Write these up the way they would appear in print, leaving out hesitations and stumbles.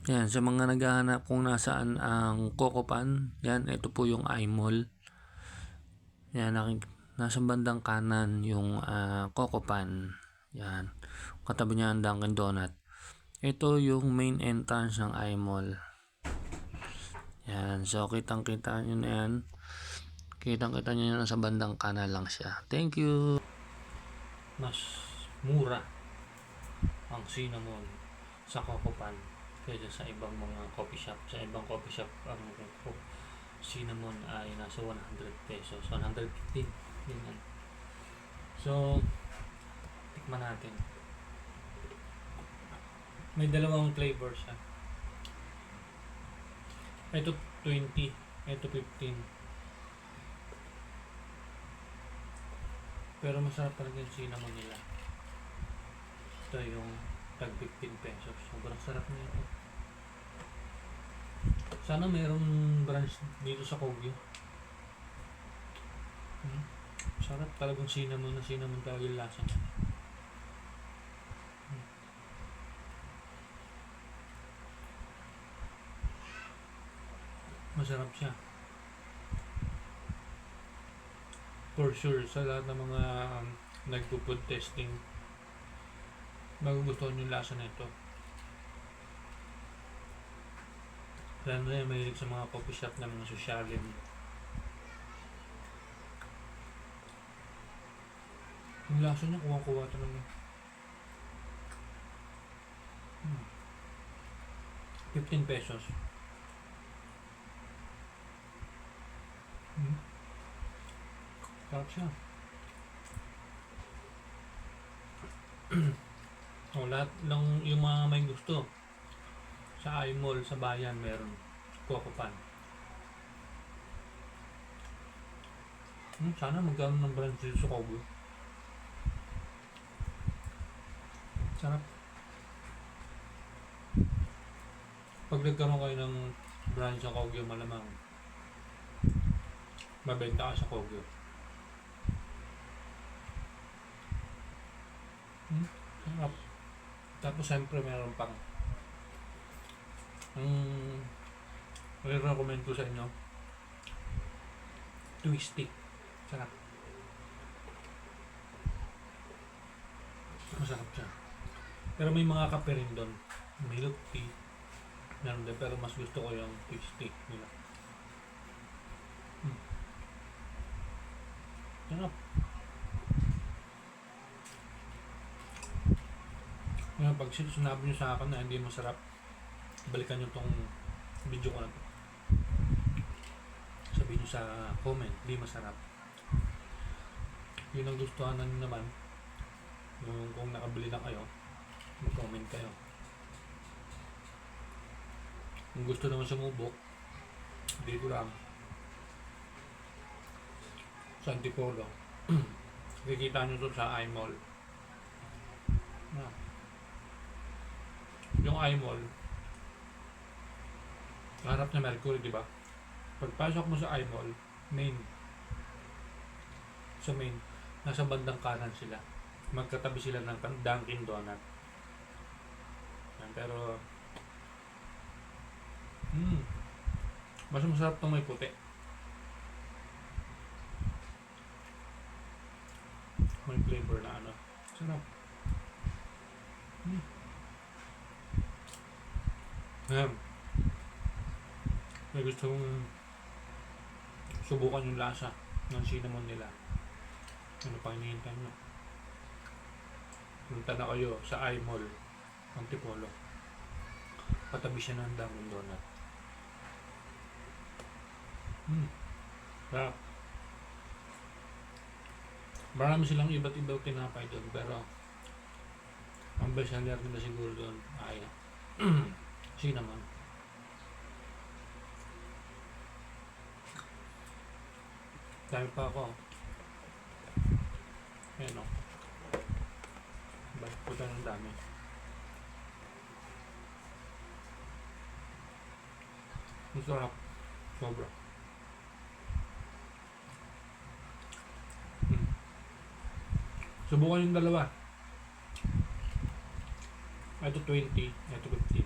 Yan, sa mga naghahanap kung nasaan ang Coco Pan, yan, ito po yung iMall. Yan, nasa bandang kanan yung Coco Pan. Yan, katabi niya ang Dunkin Donut. Ito yung main entrance ng iMall. Yan, so kitang-kita nyo na yan. Kitang-kita nyo na sa bandang kanan lang siya. Thank you! Mas mura ang cinnamon sa Coco Pan kaysa sa ibang mga coffee shop. Sa ibang coffee shop, ang cinnamon ay nasa 100 pesos, 115. Ganyan. So, tikman natin. May dalawang flavor siya. Ito 20, ito 15. Pero masarap talaga yung cinnamon nila. Ito yung tag 15 pesos. Sobrang sarap na ito. Sana mayroong branch dito sa Kogyo. Sarap talagang cinnamon na cinnamon talaga yung lasa niya. Masarap siya. For sure, sa lahat ng mga nagpo-food testing, magugustuhan yung lasa na ito. Kaya na yan, mahilig sa mga coffee shop na mga sosyalin. Yung lasa niya, kuha-kuha talaga. 15 pesos. Sarap siya. Lahat lang yung mga may gusto. Sa iMall, sa bayan, meron Coco Pan. Sana magkaroon ng branch dito sa Kogyo. Sarap. Pag nagkaroon kayo ng branch sa Kogyo, malamang mabenta ka sa Kogyo. Sarap. Tapos siyempre meron pang recommend ko sa inyo, Twisty. Sarap. Masarap siya. Pero may mga kape rin doon. Milk tea. Meron din, pero mas gusto ko yung Twisty nila. Sarap. Ngayon, pag sinabi nyo sa akin na hindi masarap, balikan nyo tong video ko na to. Sabihin nyo sa comment, hindi masarap. Yun ang gustuhan na naman. Kung nakabili na kayo, mag-comment kayo. Kung gusto naman sumubok, dito lang sa Antipolo. Kikita nyo to sa iMall. Yung iMall, harap na Mercury, di ba? Pagpasok mo sa iMall, main, nasa bandang kanan sila. Magkatabi sila ng Dunkin Donut. Pero mas masarap itong may puti. May flavor na ano. Sarap. May gusto kong subukan yung lasa ng cinnamon nila. Ano pa hinihintay nyo? Punta na kayo sa iMall Antipolo. Patabi siya ng Dunkin Donut. Sarap. Marami silang iba't ibang tinapay doon, pero ang best seller nila siguro doon ay cinnamon. Dami pa ako. Ayan o. Balik po tayo ng dami. Ang sarap. Sobra. Subukan yung dalawa. Ito 20, ito 15.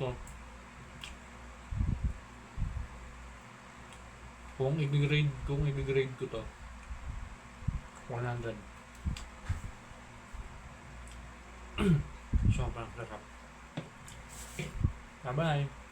to. Kung i-grade ko to, 100. Sobrang sarap. Bye-bye.